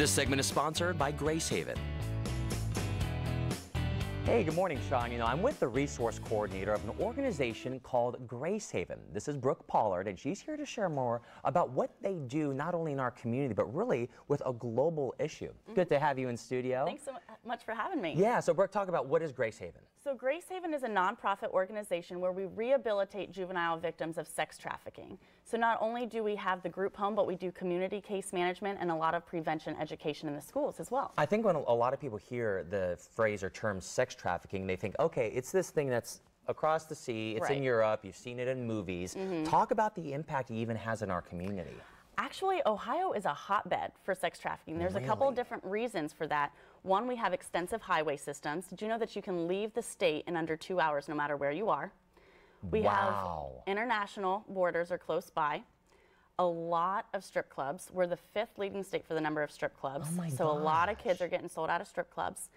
This segment is sponsored by Gracehaven. Hey, good morning, Sean. I'm with the resource coordinator of an organization called Gracehaven. This is Brooke Pollard, and she's here to share more about what they do not only in our community, but really with a global issue. Good to have you in studio. Thanks so much for having me. Yeah, so Brooke, talk about what is Gracehaven? So Gracehaven is a nonprofit organization where we rehabilitate juvenile victims of sex trafficking. So not only do we have the group home, but we do community case management and a lot of prevention education in the schools as well. I think when a lot of people hear the phrase or term sex trafficking, they think, okay, it's this thing that's across the sea, it's in Europe, you've seen it in movies. Talk about the impact it even has in our community. Actually, Ohio is a hotbed for sex trafficking. There's a couple of different reasons for that. One, we have extensive highway systems. Did you know that you can leave the state in under 2 hours no matter where you are? We have international borders are close by. A lot of strip clubs. We're the 5th leading state for the number of strip clubs. Oh my so gosh. A lot of kids are getting sold out of strip clubs.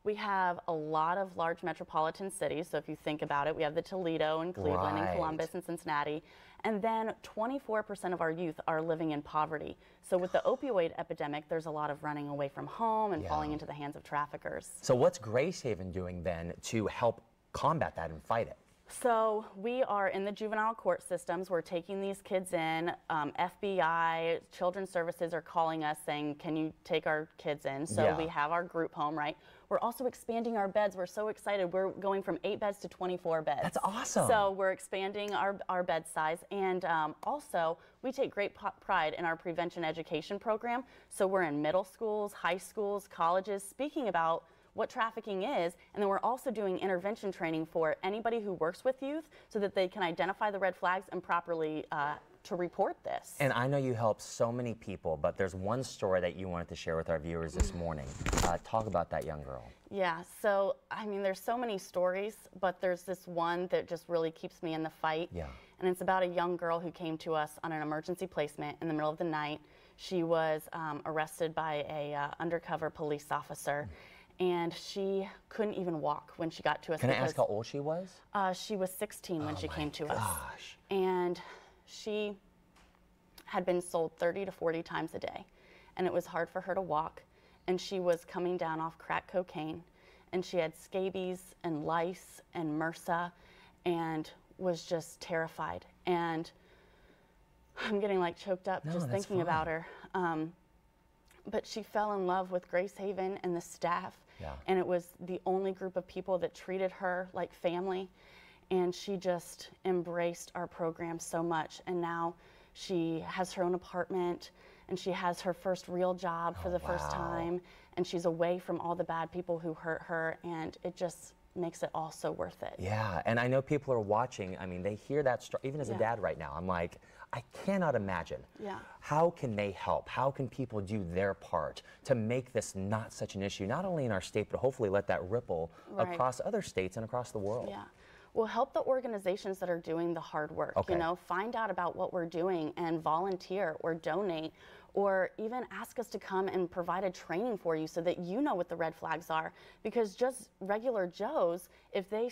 We have a lot of large metropolitan cities. So if you think about it, we have the Toledo and Cleveland and Columbus and Cincinnati. And then 24% of our youth are living in poverty. So with the opioid epidemic, there's a lot of running away from home and falling into the hands of traffickers. So what's Gracehaven doing then to help combat that and fight it? So we are in the juvenile court systems. We're taking these kids in. FBI, Children's Services are calling us saying, can you take our kids in? So we have our group home, right? We're also expanding our beds. We're so excited. We're going from 8 beds to 24 beds. That's awesome. So we're expanding our bed size. And also, we take great pride in our prevention education program. So we're in middle schools, high schools, colleges, speaking about what trafficking is, and then we're also doing intervention training for anybody who works with youth so that they can identify the red flags and properly to report this. And I know you help so many people, but there's one story that you wanted to share with our viewers this morning. Talk about that young girl. Yeah, so I mean, there's so many stories, but there's this one that just really keeps me in the fight. Yeah. And it's about a young girl who came to us on an emergency placement in the middle of the night. She was arrested by a undercover police officer. And she couldn't even walk when she got to us. Can I ask how old she was? She was 16 when she came to us. Gosh. And she had been sold 30 to 40 times a day. And it was hard for her to walk. And she was coming down off crack cocaine. And she had scabies and lice and MRSA and was just terrified. And I'm getting like choked up just thinking about her. But she fell in love with Gracehaven and the staff. And it was the only group of people that treated her like family. And she just embraced our program so much. And now she has her own apartment and she has her first real job for the first time. And she's away from all the bad people who hurt her. And it just makes it all so worth it. Yeah, and I know people are watching. I mean, they hear that story. Even as a dad right now, I'm like, I cannot imagine. How can they help? How can people do their part to make this not such an issue, not only in our state, but hopefully let that ripple across other states and across the world? Yeah. Well, help the organizations that are doing the hard work. You know, find out about what we're doing and volunteer or donate, or even ask us to come and provide a training for you so that you know what the red flags are. Because just regular Joes, if they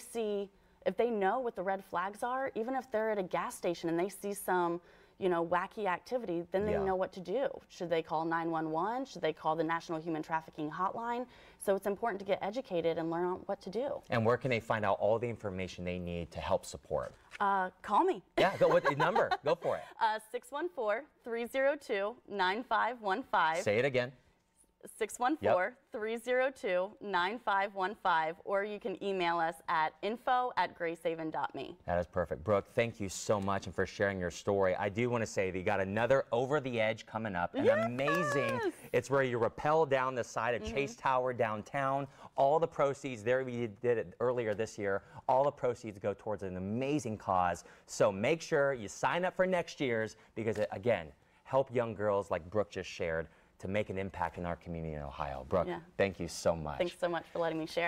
know what the red flags are, even if they're at a gas station and they see some, wacky activity, then they know what to do. Should they call 911? Should they call the National Human Trafficking Hotline? So it's important to get educated and learn what to do. And where can they find out all the information they need to help support? Call me. Yeah, go with the number. Go for it. 614-302-9515. Say it again. 614-302-9515, or you can email us at info@gracehaven.me. That is perfect. Brooke, thank you so much and for sharing your story. I do want to say that you got another Over the Edge coming up, and amazing. It's where you rappel down the side of Chase Tower downtown. All the proceeds, there we did it earlier this year, all the proceeds go towards an amazing cause. So make sure you sign up for next year's because, again, help young girls like Brooke just shared to make an impact in our community in Ohio. Brooke, thank you so much. Thanks so much for letting me share.